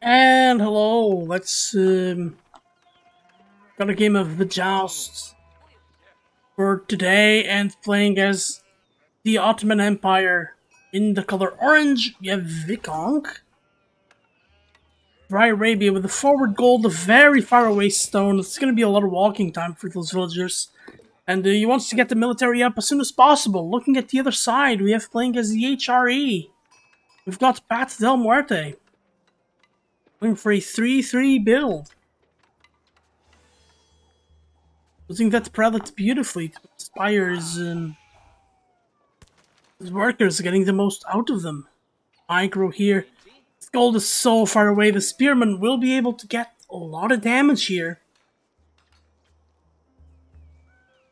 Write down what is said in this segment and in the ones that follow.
And hello, let's got a game of the joust for today, and playing as the Ottoman Empire in the color orange. We have veconk, Dry Arabia with the forward gold, a very far away stone. It's going to be a lot of walking time for those villagers, and he wants to get the military up as soon as possible. Looking at the other side, we have playing as the HRE. We've got PatDelMuerte going for a 3-3 build. Using that prelate beautifully to inspire his workers, getting the most out of them. Micro here. This gold is so far away, the spearman will be able to get a lot of damage here.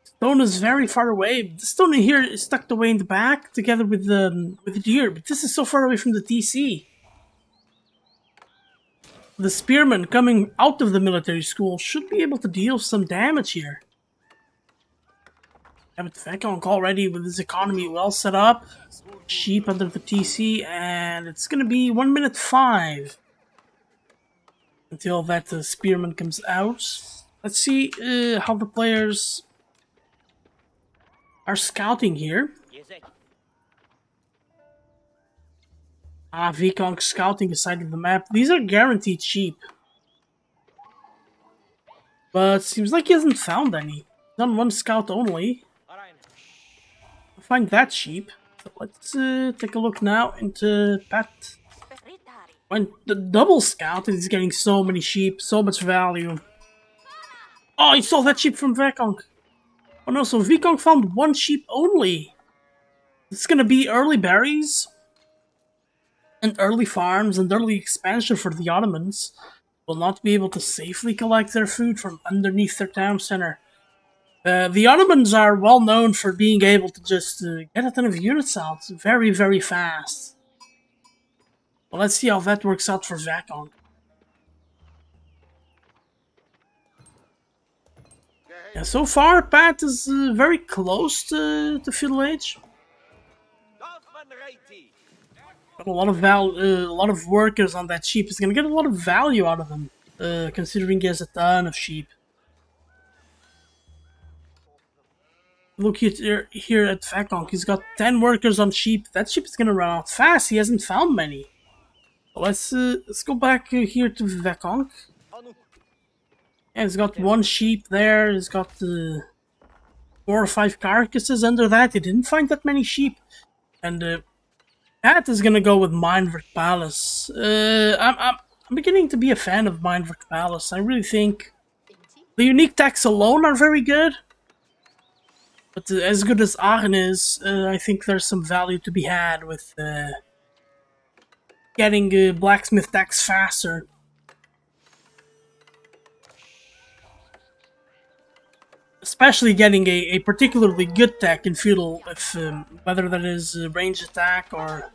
Stone is very far away. The stone in here is tucked away in the back, together with the deer, but this is so far away from the TC. The spearman coming out of the military school should be able to deal some damage here. Have it veconk already with his economy well set up. Sheep under the TC, and it's gonna be 1 minute 5 until that spearman comes out. Let's see how the players are scouting here. Veconk scouting aside of the map. These are guaranteed sheep. But seems like he hasn't found any. He's on one scout only. Find that sheep. So let's take a look now into Pat. When the double scout is getting so many sheep, so much value. Oh, he stole that sheep from veconk. Oh no, so veconk found one sheep only. It's gonna be early berries and early farms and early expansion for the Ottomans. Will not be able to safely collect their food from underneath their town center. The Ottomans are well known for being able to just get a ton of units out very, very fast. Well, let's see how that works out for veconk. Yeah, so far, Pat is very close to feudal age. Got a lot of a lot of workers on that sheep. Is gonna get a lot of value out of them, considering he has a ton of sheep. Look here at veconk. He's got 10 workers on sheep. That sheep is gonna run out fast. He hasn't found many. Let's go back here to veconk. Yeah, he's got one sheep there. He's got 4 or 5 carcasses under that. He didn't find that many sheep, and Pat is gonna go with Minewerk Palace. I'm beginning to be a fan of Minewerk Palace. I really think the unique tax alone are very good. But as good as Aachen is, I think there's some value to be had with getting blacksmith tax faster. Especially getting a particularly good tech in feudal, if whether that is range attack or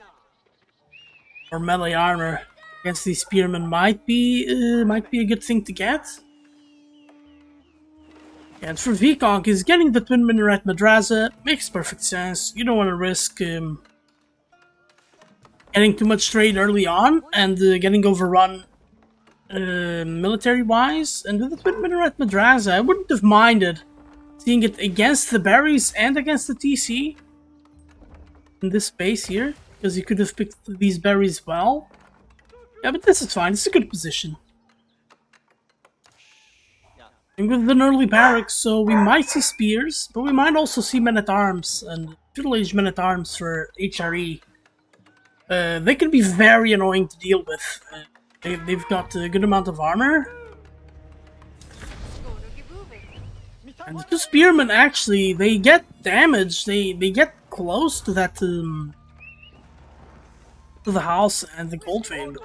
melee armor against these spearmen might be a good thing to get. And for veconk, is getting the twin minaret madrasa makes perfect sense. You don't want to risk getting too much trade early on and getting overrun military-wise. And with the twin minaret madrasa, I wouldn't have minded seeing it against the berries and against the TC in this space here, because you could have picked these berries well. Yeah, but this is fine. It's a good position. And with an early barracks, so we might see spears, but we might also see men-at-arms, and feudal age men-at-arms for HRE. They can be very annoying to deal with. They've got a good amount of armor. And the 2 spearmen, actually, they get damaged. They get close to that, to the house and the gold vein.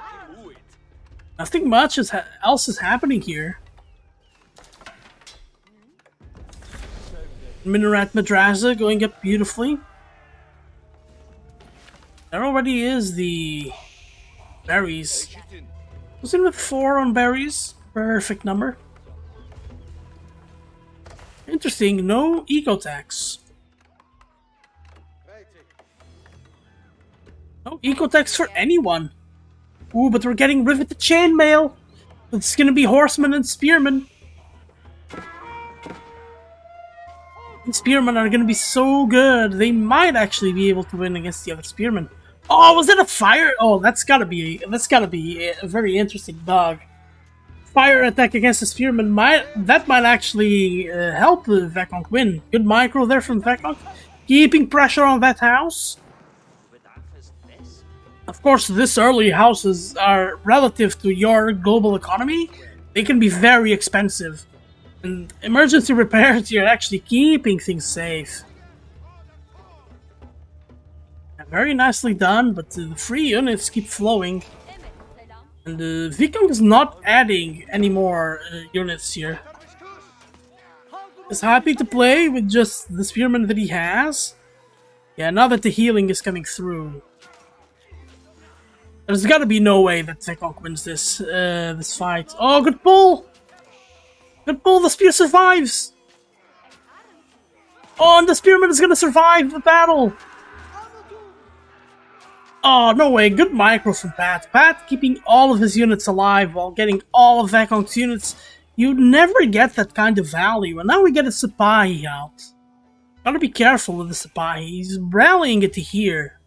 Nothing much else is happening here. Minaret Madrasa going up beautifully. There already is the berries. Was in with 4 on berries. Perfect number. Interesting, no eco tax. No eco tax for anyone. Ooh, but we're getting riveted chainmail. It's gonna be horsemen and spearmen. And spearmen are gonna be so good. They might actually be able to win against the other spearmen. Oh, was that a fire? Oh, that's gotta be a very interesting bug. Fire attack against the spearman might actually help the veconk win. Good micro there from veconk, keeping pressure on that house. Of course, this early houses are relative to your global economy. They can be very expensive, and emergency repairs here are actually keeping things safe. Very nicely done, but the free units keep flowing. And veconk is not adding any more units here. He's happy to play with just the spearmen that he has. Yeah, now that the healing is coming through. There's gotta be no way that veconk wins this this fight. Oh, good pull! Good pull, the spear survives! Oh, and the spearman is gonna survive the battle! Oh, no way. Good micro from Pat. Pat keeping all of his units alive while getting all of veconk's units. You never get that kind of value. And now we get a Sipahi out. Gotta be careful with the Sipahi. He's rallying it to here.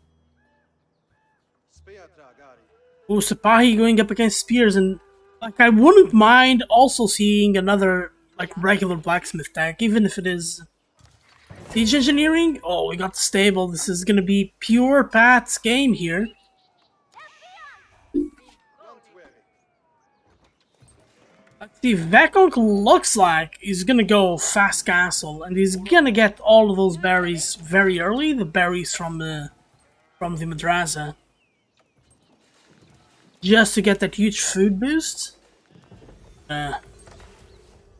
Ooh, Sipahi going up against spears. And like, I wouldn't mind also seeing another like regular blacksmith tank, even if it is siege engineering. Oh, we got stable. This is gonna be pure Pat's game here. Let's see, veconk looks like he's gonna go fast castle, and he's gonna get all of those berries very early. The berries from the madrasa, just to get that huge food boost.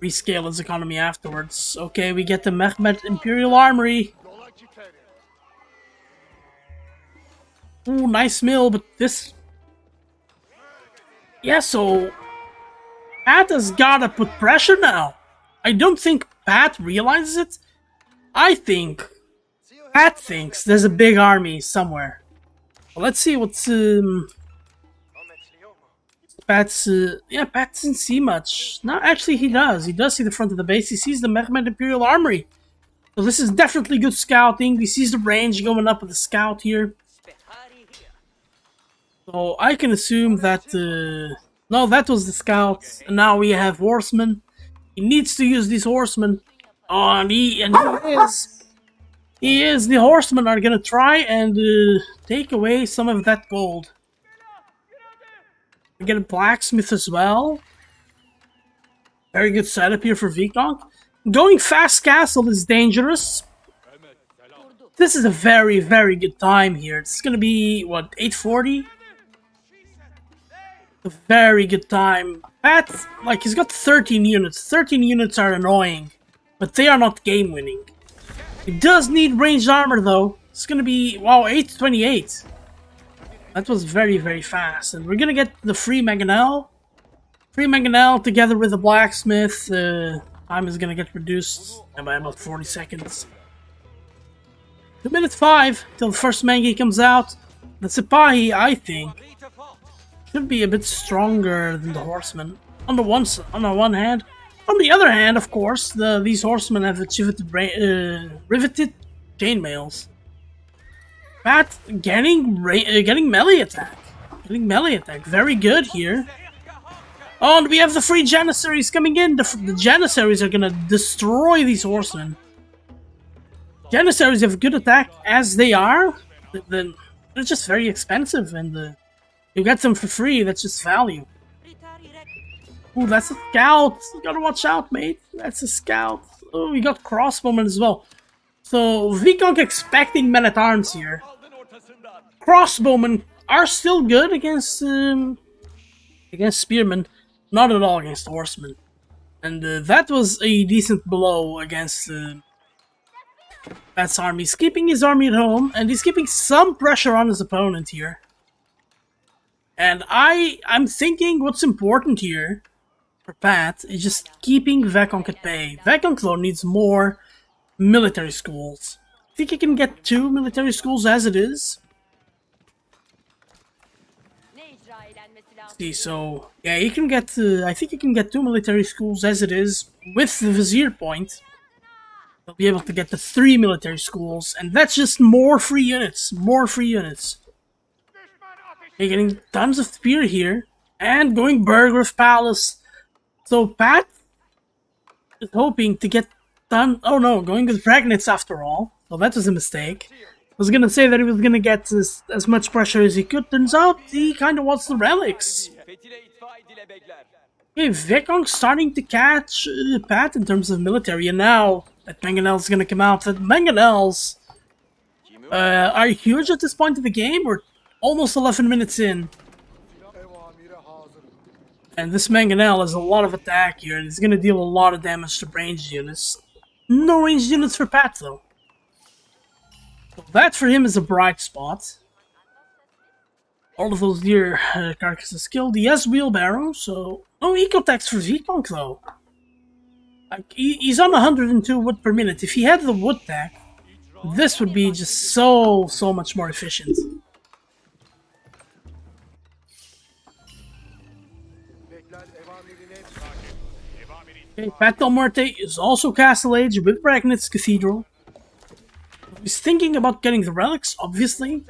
Rescale his economy afterwards. Okay, we get the Mehmet Imperial Armory. Ooh, nice mill, but this... Yeah, so... Pat has gotta put pressure now. I don't think Pat realizes it. I think Pat thinks there's a big army somewhere. Well, let's see what's... Pat's, yeah, Pat doesn't see much. No, actually he does. He does see the front of the base. He sees the Mehmet Imperial Armory. So this is definitely good scouting. He sees the range going up with the scout here. So I can assume that, no, that was the scout. And now we have horsemen. He needs to use these horsemen. Oh, and he is. He is. The horsemen are gonna try and take away some of that gold. We get a blacksmith as well. Very good setup here for veconk. Going fast castle is dangerous. This is a very, very good time here. It's gonna be, what, 840? A very good time. Pat, like, he's got 13 units. 13 units are annoying, but they are not game winning. He does need ranged armor though. It's gonna be, wow, 828. That was very, very fast. And we're gonna get the free mangonel. Free mangonel together with the blacksmith. Time is gonna get reduced by about 40 seconds. 2 minutes 5 till the first mangi comes out. The Sipahi, I think, should be a bit stronger than the horsemen. On the one hand. On the other hand, of course, these horsemen have achieved riveted chainmails. Pat getting melee attack. Getting melee attack. Very good here. Oh, and we have the free Janissaries coming in. The Janissaries are gonna destroy these horsemen. Janissaries have good attack as they are. Then they're just very expensive, and you get them for free. That's just value. Ooh, that's a scout. You gotta watch out, mate. That's a scout. Oh, we got crossbowmen as well. So veconk expecting men-at-arms here. Crossbowmen are still good against spearmen, not at all against horsemen. And that was a decent blow against Pat's army. He's keeping his army at home, and he's keeping some pressure on his opponent here. And I'm thinking what's important here for Pat is just keeping veconk at bay. Veconk though needs more military schools. I think he can get 2 military schools as it is. See, so yeah, you can get. I think you can get 2 military schools as it is with the vizier point. They'll be able to get the 3 military schools, and that's just more free units. More free units. You're getting tons of spear here, and going Burggraf Palace. So Pat is hoping to get done. Oh no, going with Dragnets after all. So that was a mistake. I was gonna say that he was gonna get as much pressure as he could. Turns out he kind of wants the relics. Okay, veconk starting to catch Pat in terms of military, and now that Mangonel's gonna come out. That Mangonels are huge at this point of the game. We're almost 11 minutes in. And this Mangonel has a lot of attack here, and he's gonna deal a lot of damage to ranged units. No ranged units for Pat, though. So that for him is a bright spot. All of those deer carcasses killed. He has wheelbarrow, so no eco tax for veconk, though. Like, he's on 102 wood per minute. If he had the wood tax, this would be just so much more efficient. Okay, PatDelMuerte is also Castle Age with Bragnitz Cathedral. He's thinking about getting the relics, obviously.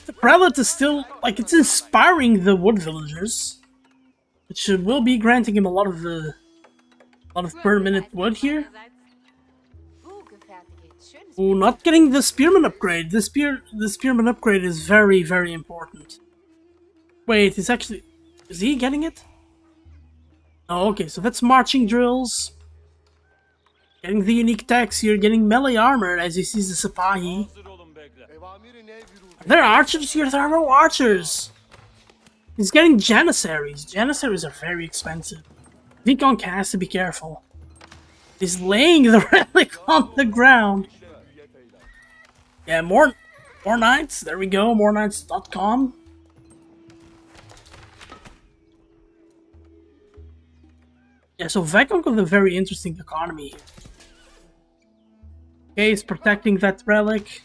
The prelate is still, like, it's inspiring the wood villagers, which will be granting him a lot of per minute wood here. Oh, not getting the spearman upgrade. The spearman upgrade is very, very important. Wait, is he getting it? Oh, okay, so that's marching drills. Getting the unique tax here, getting melee armor as he sees the Sipahi. Are there archers here? There are no archers! He's getting Janissaries. Janissaries are very expensive. veconk has to be careful. He's laying the relic on the ground. Yeah, more knights. There we go, moreknights.com. Yeah, so veconk with a very interesting economy here. Okay, he's protecting that relic.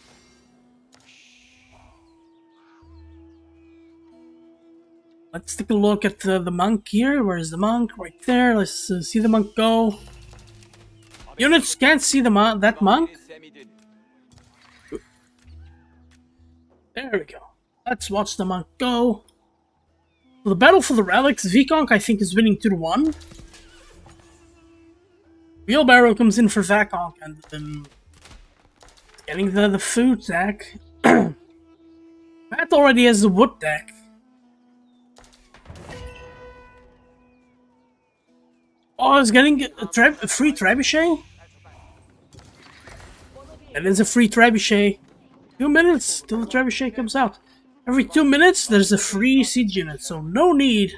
Let's take a look at the monk here. Where is the monk? Right there. Let's see the monk go. Units can't see that monk. There we go. Let's watch the monk go. So the battle for the relics, veconk I think is winning 2-1. Wheelbarrow comes in for veconk and getting the food deck. Pat already has the wood deck. Oh, he's getting a free trebuchet? That is a free trebuchet. 2 minutes till the trebuchet comes out. Every 2 minutes there's a free siege unit, so no need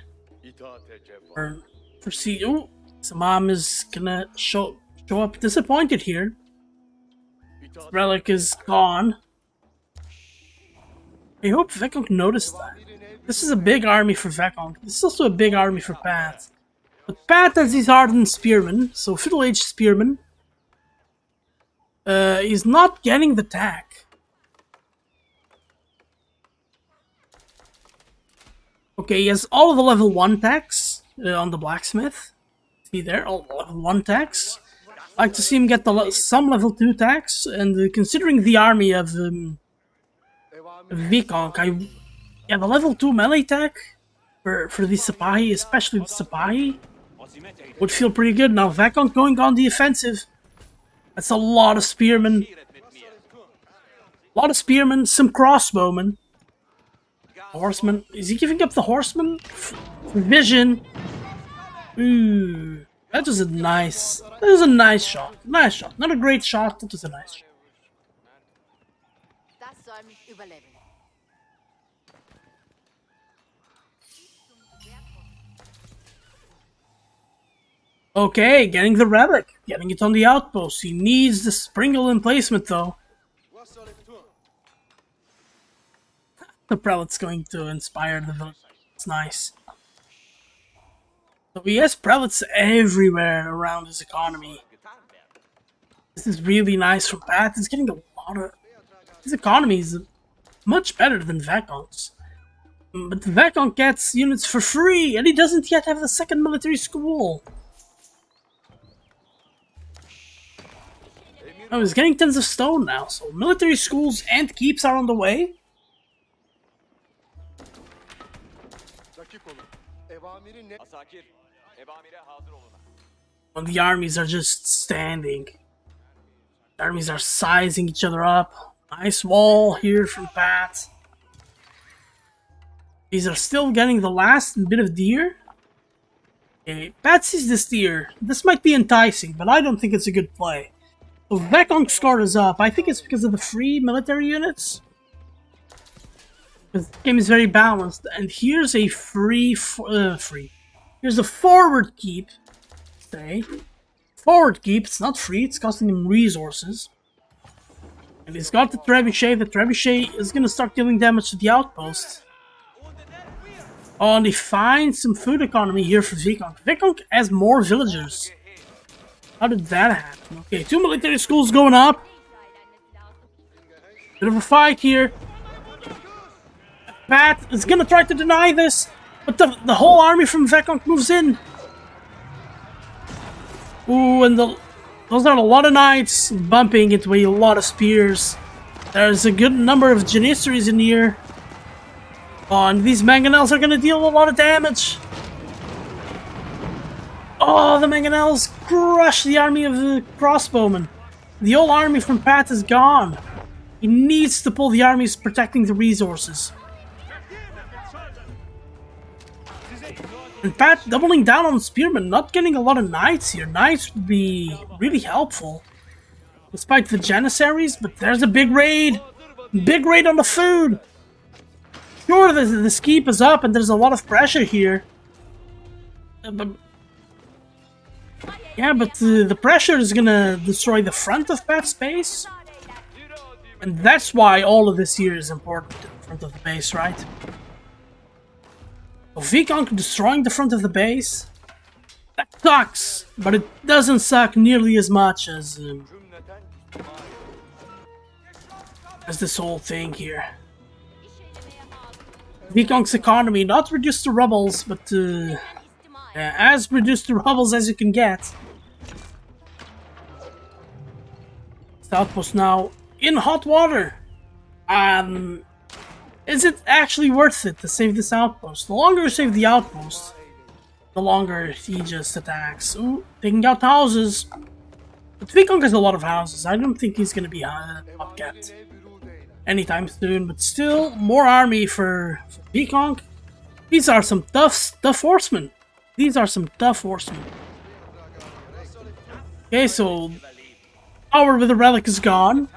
for siege. Oh, Samam is gonna show up disappointed here. Relic is gone. I hope veconk noticed that. This is a big army for veconk. This is also a big army for Pat. But Pat has his hardened spearmen, so Fiddle Age spearmen. He's not getting the tack. Okay, he has all of the level 1 tax on the blacksmith. See there, all the level 1 tax. I like to see him get some level 2 tax, and considering the army of veconk, yeah, the level 2 melee tack for the Sipahi, especially the Sipahi, would feel pretty good. Now veconk going on the offensive. That's a lot of spearmen. Some crossbowmen. Horsemen. Is he giving up the horsemen? Vision. Ooh. That was a nice shot. Nice shot. Not a great shot, that was a nice shot. Okay, getting the relic. Getting it on the outpost. He needs the sprinkle emplacement though. The prelate's going to inspire the village. It's nice. So he has prelates everywhere around his economy. This is really nice for Pat. He's getting a lot of... His economy is much better than veconk's. But veconk gets units for free, and he doesn't yet have the second military school. Oh, he's getting tons of stone now, so military schools and keeps are on the way. When the armies are just standing. The armies are sizing each other up. Nice wall here from Pat. These are still getting the last bit of deer. Okay, Pat sees this deer. This might be enticing, but I don't think it's a good play. So veconk score is up. I think it's because of the free military units. Because the game is very balanced. And here's a here's a forward keep. Say. Forward keep, it's not free, it's costing him resources. And he's got the trebuchet. The trebuchet is gonna start dealing damage to the outpost. Oh, and he finds some food economy here for veconk. Veconk has more villagers. How did that happen? Okay, 2 military schools going up. Bit of a fight here. Pat is gonna try to deny this, but the whole army from veconk moves in. Ooh, and those are a lot of knights bumping into a lot of spears. There's a good number of janissaries in here. Oh, and these mangonels are gonna deal a lot of damage. Oh, the mangonels crush the army of the crossbowmen. The whole army from Pat is gone. He needs to pull the armies protecting the resources. And Pat doubling down on spearmen, not getting a lot of knights here. Knights would be really helpful. Despite the janissaries, but there's a big raid! Big raid on the food! Sure, the keep is up and there's a lot of pressure here. But the pressure is gonna destroy the front of Pat's base. And that's why all of this here is important in front of the base, right? So veconk destroying the front of the base, that sucks, but it doesn't suck nearly as much as this whole thing here. Vekonk's economy not reduced to rubbles, but as reduced to rubbles as you can get. This outpost now in hot water. Is it actually worth it to save this outpost? The longer you save the outpost, the longer he just attacks. Ooh, taking out houses. But veconk has a lot of houses. I don't think he's gonna be upkept anytime soon. But still, more army for veconk. These are some tough horsemen. These are some tough horsemen. Okay, so power with the relic is gone.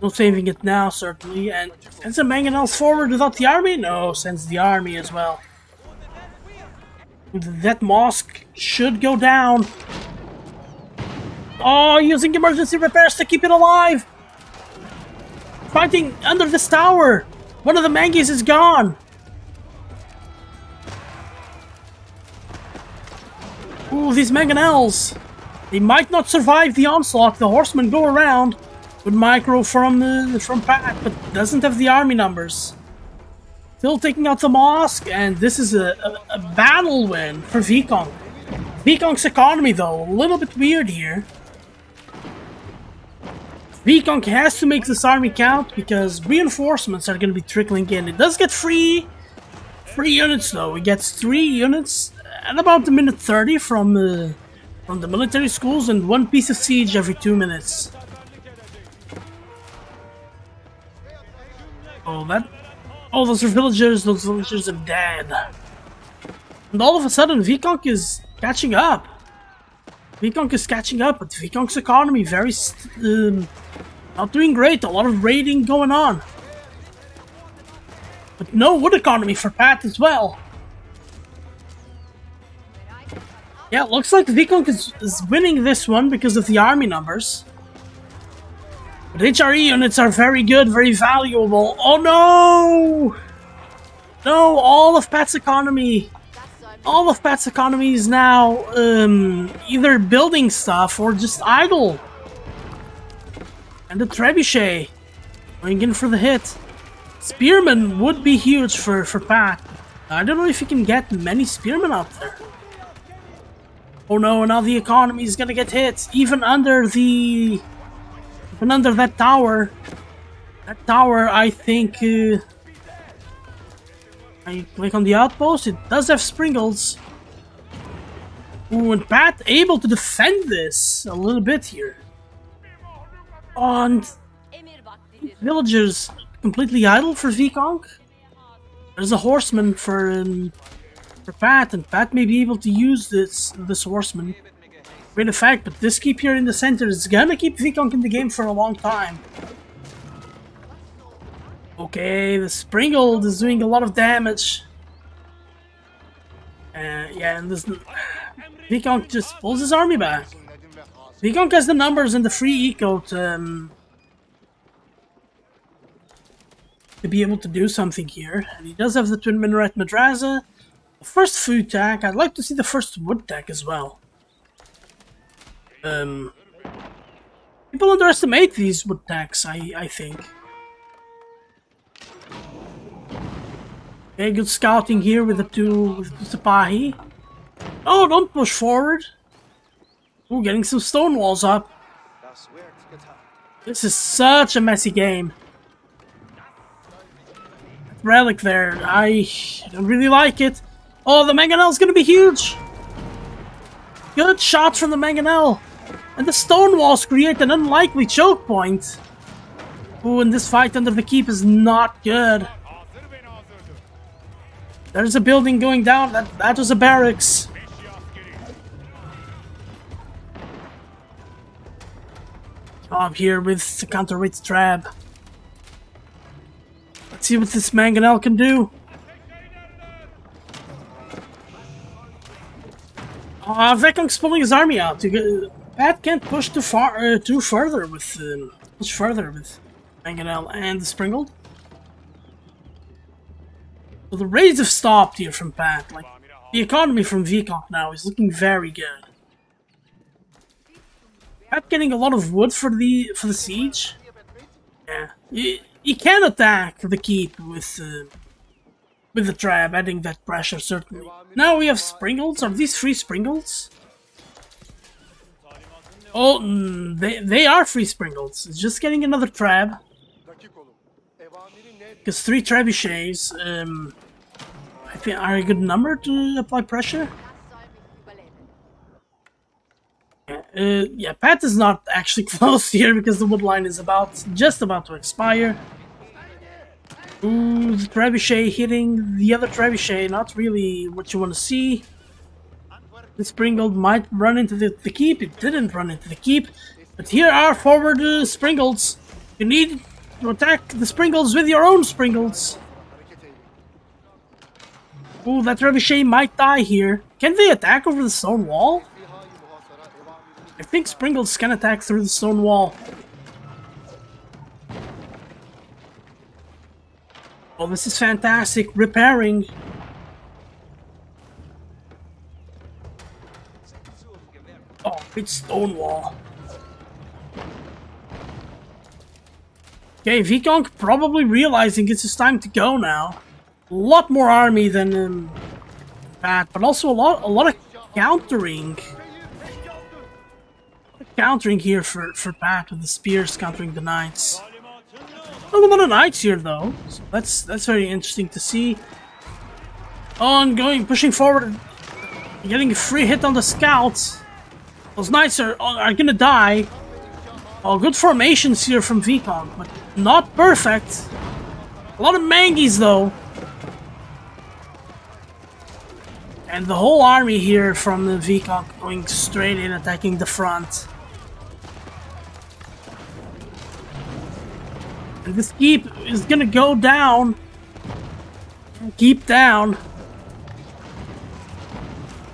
No saving it now, certainly. And sends the mangonels forward without the army? No, sends the army as well. That mosque should go down. Oh, using emergency repairs to keep it alive. Fighting under this tower. One of the mangies is gone. Ooh, these mangonels. They might not survive the onslaught. The horsemen go around. Good micro from Pat, but doesn't have the army numbers. Still taking out the mosque, and this is a battle win for veconk. Vekonk's economy, though, a little bit weird here. Veconk has to make this army count because reinforcements are going to be trickling in. It does get free units, though. It gets 3 units at about a minute 30 from the military schools and 1 piece of siege every 2 minutes. Oh, those are villagers. Those villagers are dead. And all of a sudden, veconk is catching up. Veconk is catching up, but vekonk's economy very not doing great. A lot of raiding going on, but no wood economy for Pat as well. Yeah, it looks like veconk is winning this one because of the army numbers. But HRE units are very good, very valuable. Oh no! No, all of Pat's economy is now either building stuff or just idle. And the trebuchet going in for the hit. Spearmen would be huge for Pat. I don't know if you can get many spearmen out there. Oh no, now the economy is gonna get hit. Even under that tower. That tower, I think... I click on the outpost, it does have sprinkles. Ooh, and Pat able to defend this a little bit here. And villagers completely idle for veconk. There's a horseman for Pat, and Pat may be able to use this horseman. Great effect, but this keep here in the center is gonna keep veconk in the game for a long time. Okay, the Springald is doing a lot of damage. Yeah, and this veconk just pulls his army back. veconk has the numbers and the free eco to be able to do something here. And he does have the Twin Minaret Madrasa. The first food tag. I'd like to see the first wood tag as well. People underestimate these wood tags, I think. Okay, good scouting here with the two Sipahi. Oh, don't push forward. Ooh, getting some stone walls up. This is such a messy game. That relic there, I don't really like it. Oh, the mangonel's gonna be huge. Good shot from the mangonel. And the stone walls create an unlikely choke point. Ooh, and this fight under the keep is not good. There's a building going down. That was a barracks. I'm here with the counter-weight trap. Let's see what this mangonel can do. Vekonk's pulling his army out. Pat can't push too further with mangonel and the Springald. So the raids have stopped here from Pat. Like, the economy from veconk now is looking very good. Pat getting a lot of wood for the siege. Yeah, you can attack the keep with the trap, adding that pressure certainly. Now we have Springalds. Are these free Springalds? Oh, they are free Springalds. It's just getting another trap. Because 3 trebuchets, I think, are a good number to apply pressure. Yeah, Pat is not actually close here because the wood line is just about to expire. Ooh, the trebuchet hitting the other trebuchet, not really what you want to see. This Springald might run into the keep. It didn't run into the keep, but here are forward Springalds. You need to attack the Springalds with your own Springalds. Ooh, that trebuchet might die here. Can they attack over the stone wall? I think Springalds can attack through the stone wall. Oh, this is fantastic. Repairing. Oh, it's stone wall. Okay, veconk probably realizing it's his time to go now. A lot more army than Pat, but also a lot of countering. Countering here for Pat with the spears countering the knights. Not a lot of knights here though, so that's very interesting to see. On pushing forward, getting a free hit on the scouts. Those knights are gonna die. Oh, good formations here from veconk, but not perfect. A lot of mangies though. And the whole army here from the veconk going straight in, attacking the front. And this keep is gonna go down. Keep down.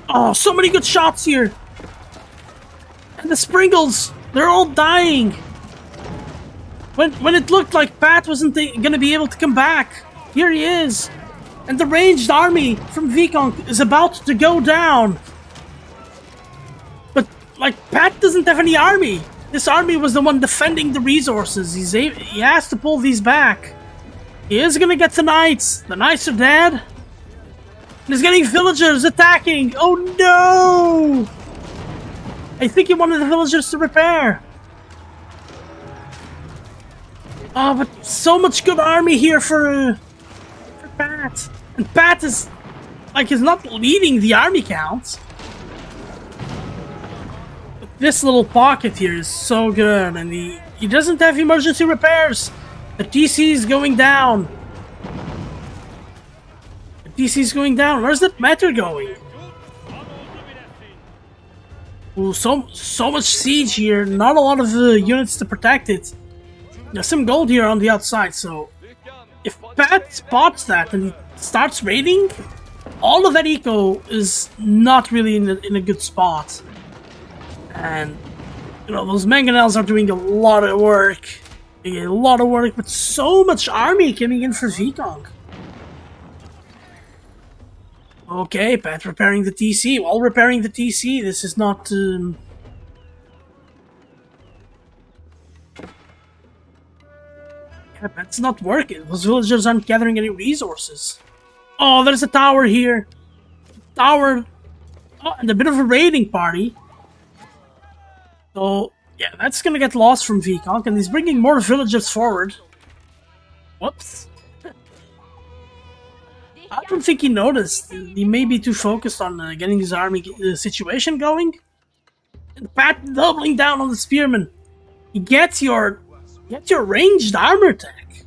Oh, so many good shots here. And the Springalds, they're all dying. When it looked like Pat wasn't gonna be able to come back, here he is. And the ranged army from veconk is about to go down. But, like, Pat doesn't have any army. This army was the one defending the resources. He has to pull these back. He is gonna get the knights. The knights are dead. And he's getting villagers attacking. Oh no! I think he wanted the villagers to repair. Oh, but so much good army here for Pat. And Pat is, like, he's not leading the army count. But this little pocket here is so good, and he doesn't have emergency repairs. The TC is going down. The TC is going down. Where's that matter going? Ooh, so much siege here. Not a lot of units to protect it. There's some gold here on the outside, so if Pat spots that and he starts raiding, all of that eco is not really in a good spot. And you know, those mangonels are doing a lot of work. A lot of work with so much army coming in for veconk. Okay, Pat repairing the TC. While repairing the TC, this is not... Yeah, Pat's not working. Those villagers aren't gathering any resources. Oh, there's a tower here. Tower. Oh, and a bit of a raiding party. So, yeah, that's gonna get lost from veconk, and he's bringing more villagers forward. Whoops. I don't think he noticed. He may be too focused on getting his army situation going. And Pat doubling down on the spearmen. He gets your ranged armor attack.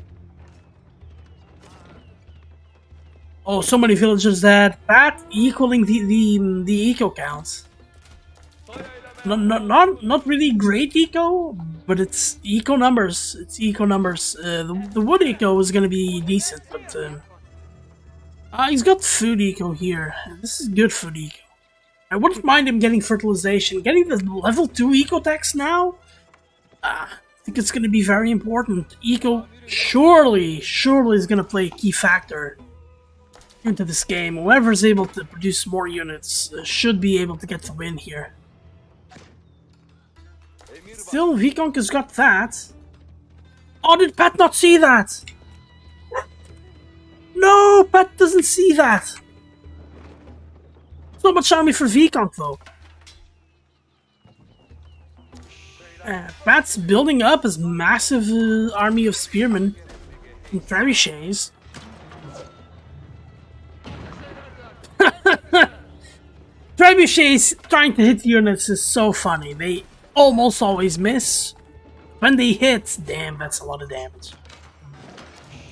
Oh, so many villagers dead. Pat equaling the eco count. Not really great eco, but it's eco numbers. It's eco numbers. The wood eco is gonna be decent, but he's got food eco here. This is good food eco. I wouldn't mind him getting fertilization. Getting the level 2 eco tax now. I think it's gonna be very important. Eco surely is gonna play a key factor into this game. Whoever's able to produce more units should be able to get the win here. Still, veconk has got that. Oh, did Pat not see that? No, Pat doesn't see that. So much army for veconk, though. Pat's building up his massive army of spearmen and trebuchets. Trebuchets trying to hit units is so funny. They almost always miss. When they hit, damn, that's a lot of damage.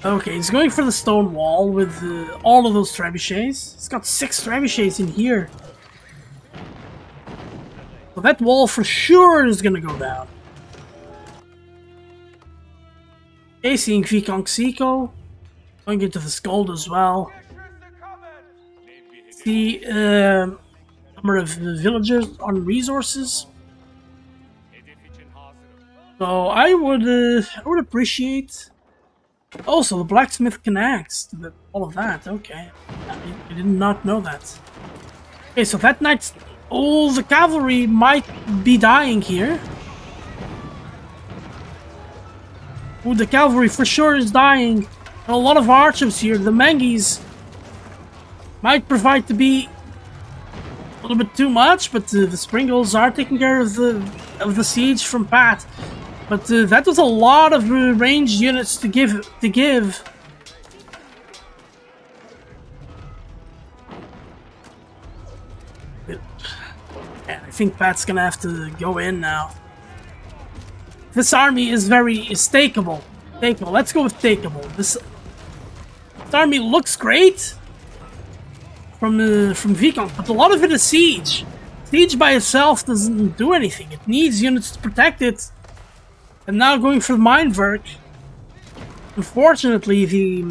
Okay, he's going for the stone wall with all of those trebuchets. He's got 6 trebuchets in here. So that wall for sure is gonna go down. Okay, seeing veconk eco. Going into the Scold as well. The number of villagers on resources. So I would appreciate. Also, the blacksmith connects. All of that. Okay, I did not know that. Okay, so that night, all the cavalry might be dying here. Ooh, the cavalry for sure is dying. And a lot of archers here. The Mangis might provide to be a little bit too much, but the Springles are taking care of the siege from Pat. But that was a lot of ranged units to give. Yeah, I think Pat's gonna have to go in now. This army is very takeable. Takeable. Let's go with takeable. This army looks great from veconk, but a lot of it is siege. Siege by itself doesn't do anything. It needs units to protect it. And now going for the Minewerk. Unfortunately, the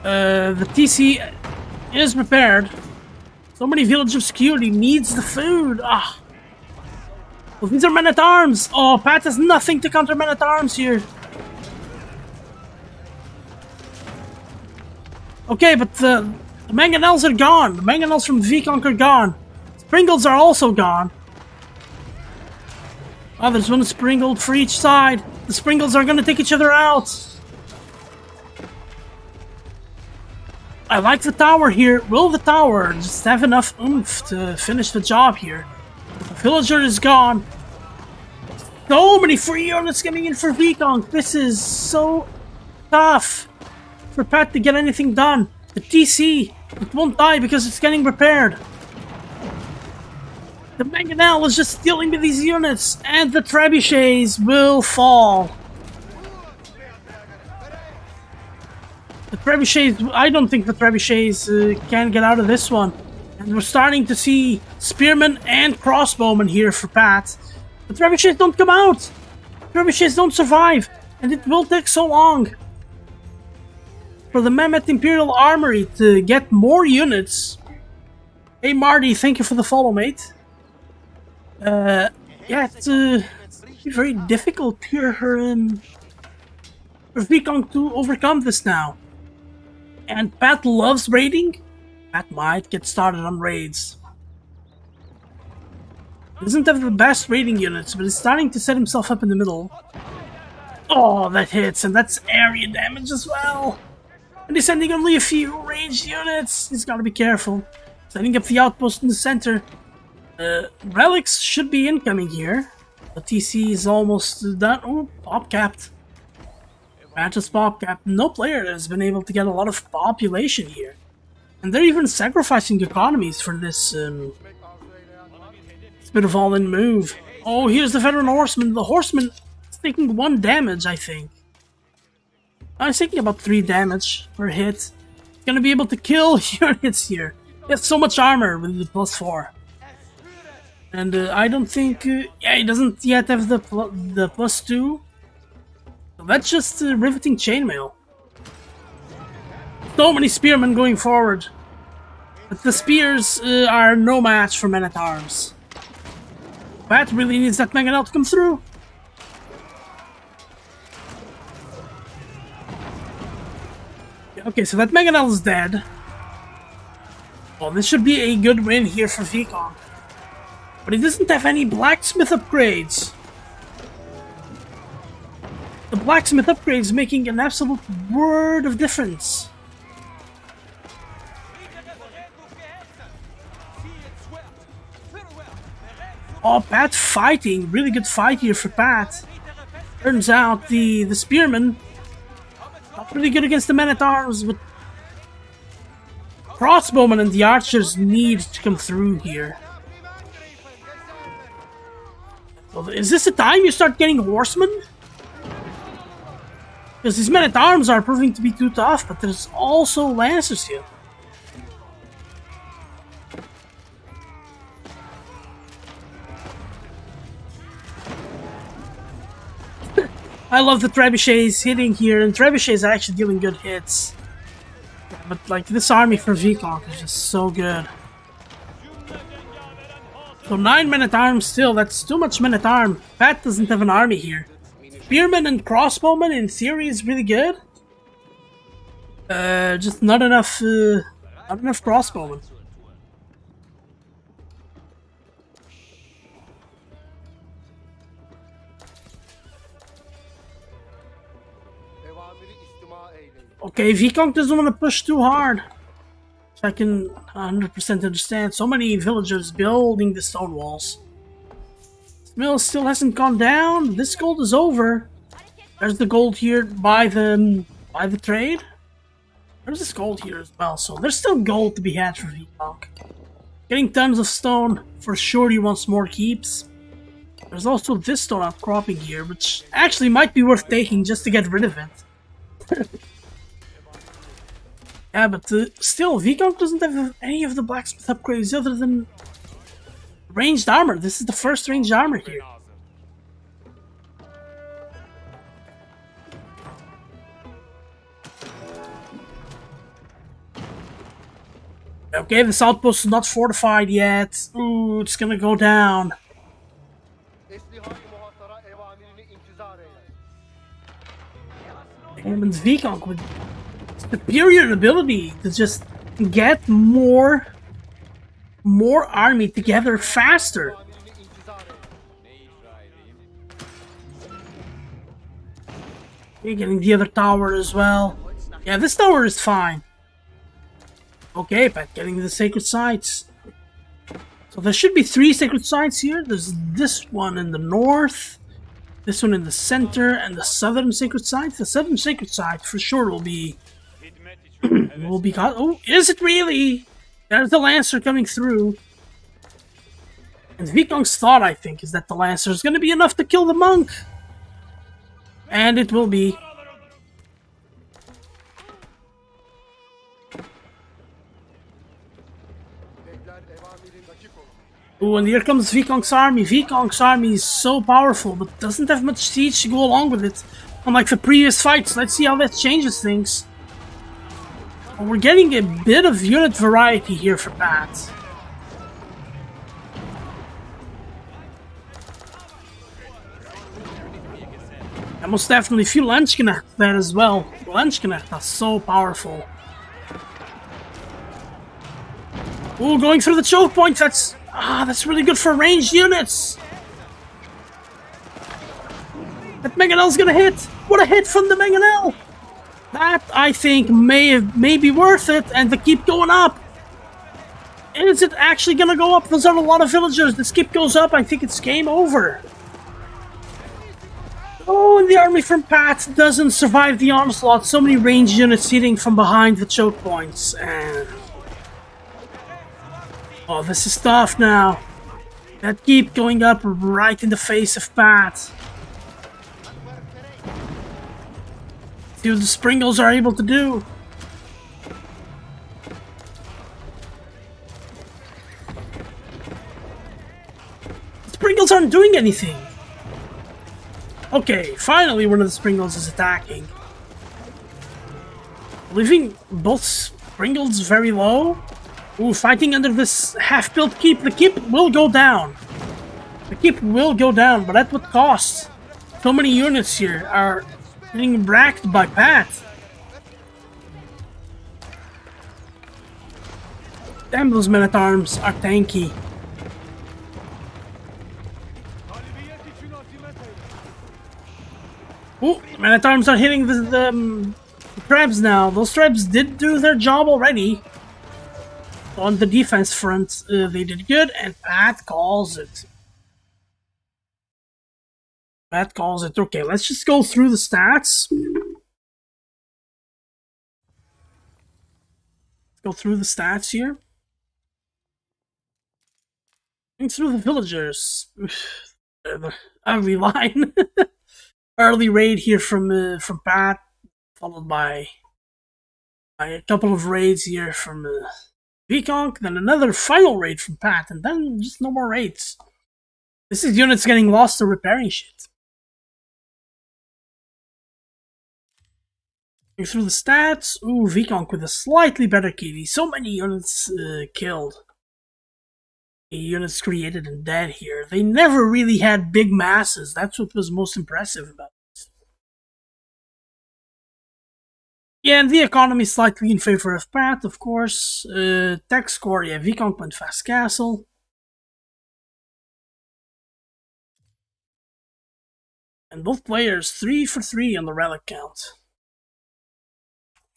TC is repaired. So many village of security needs the food. Ah. Well, these are men-at-arms. Oh, Pat has nothing to counter men-at-arms here. Okay, but the mangonels are gone. The mangonels from veconk are gone. Springles are also gone. Oh, there's one springled for each side. The sprinkles are gonna take each other out. I like the tower here. Will the tower just have enough oomph to finish the job here? The villager is gone. So many free units coming in for veconk. This is so tough for Pat to get anything done. The TC, it won't die because it's getting repaired. The mangonel is just dealing with these units, and the trebuchets will fall. The trebuchets, I don't think the trebuchets can get out of this one. And we're starting to see spearmen and crossbowmen here for Pat. The trebuchets don't come out. Trebuchets don't survive, and it will take so long for the Mammoth Imperial Armory to get more units. Hey Marty, thank you for the follow, mate. Yeah, it's very difficult here for veconk to overcome this now. And Pat loves raiding. Pat might get started on raids. He doesn't have the best raiding units, but he's starting to set himself up in the middle. Oh, that hits, and that's area damage as well. And he's sending only a few ranged units. He's got to be careful. Setting up the outpost in the center. Relics should be incoming here. The TC is almost done. Oh, pop capped. Patches pop capped. No player has been able to get a lot of population here. And they're even sacrificing economies for this bit of all-in move. Oh, here's the veteran horseman. The horseman is taking 1 damage, I think. I was thinking about 3 damage per hit. Gonna be able to kill units here. He has so much armor with the +4. And I don't think... yeah, he doesn't yet have the +2. So that's just riveting chainmail. So many spearmen going forward. But the spears are no match for men-at-arms. Pat really needs that mangonel to come through. Okay, so that mangonel is dead. Oh, this should be a good win here for veconk. But he doesn't have any blacksmith upgrades. The blacksmith upgrades making an absolute world of difference. Oh, Pat fighting. Really good fight here for Pat. Turns out the spearmen not really good against the men-at-arms, but crossbowmen and the archers need to come through here. So is this the time you start getting horsemen? Because these men-at-arms are proving to be too tough, but there's also lancers here. I love the trebuchets hitting here, and trebuchets are actually dealing good hits. But like this army for veconk is just so good. So 9 men-at-arms still, that's too much men-at-arm. Pat doesn't have an army here. Spearmen and crossbowmen in theory is really good. Just not enough crossbowmen. Okay, veconk doesn't want to push too hard. So I can 100% understand. So many villagers building the stone walls. This mill still hasn't gone down. This gold is over. There's the gold here by the trade. There's this gold here as well. So there's still gold to be had for veconk. Getting tons of stone for sure. He wants more keeps. There's also this stone outcropping here, which actually might be worth taking just to get rid of it. Yeah, but still, veconk doesn't have any of the blacksmith upgrades other than ranged armor. This is the first ranged armor here. Okay, this outpost is not fortified yet. Ooh, it's gonna go down. And veconk with superior ability to just get more army together faster. Okay, getting the other tower as well. Yeah, this tower is fine. Okay, but getting the sacred sites. So there should be 3 sacred sites here. There's this one in the north, this one in the center, and the southern sacred site. The southern sacred site for sure will be oh, is it really? There's the Lancer coming through. And vekonk's thought, I think, is that the Lancer is going to be enough to kill the monk. And it will be. Ooh, and here comes vekonk's army. Vekonk's army is so powerful, but doesn't have much siege to go along with it. Unlike the previous fights, let's see how that changes things. Well, we're getting a bit of unit variety here for Pat. I most definitely feel Landsknecht there as well. Landsknecht is so powerful. Ooh, going through the choke point, that's really good for ranged units. That Mangonel's gonna hit. What a hit from the Mangonel! That, I think, may be worth it, and to keep going up. Is it actually gonna go up? Those are a lot of villagers. The skip goes up, I think it's game over. Oh, and the army from Pat doesn't survive the onslaught. So many ranged units hitting from behind the choke points, and... oh, this is tough now. That keep going up right in the face of Pat. See what the Springles are able to do. The Springles aren't doing anything. Okay, finally one of the Springles is attacking. Leaving both Springles very low. Ooh, fighting under this half-built keep. The keep will go down. The keep will go down, but at what cost? So many units here are getting racked by Pat. Damn, those men-at-arms are tanky. Ooh, men-at-arms are hitting the traps now. Those traps did do their job already. On the defense front, they did good, and Pat calls it. Pat calls it. Okay, let's just go through the stats. Let's go through the stats here. Going through the villagers. The ugly line. Early raid here from Pat, followed by a couple of raids here from vekonk, then another final raid from Pat, and then just no more raids. This is units getting lost to repairing shit. Going through the stats. Ooh, vekonk with a slightly better KD. So many units killed. Units created and dead here. They never really had big masses. That's what was most impressive about this. Yeah, and the economy slightly in favor of Pat, of course. Tech score, yeah, vekonk went fast castle. And both players 3 for 3 on the relic count.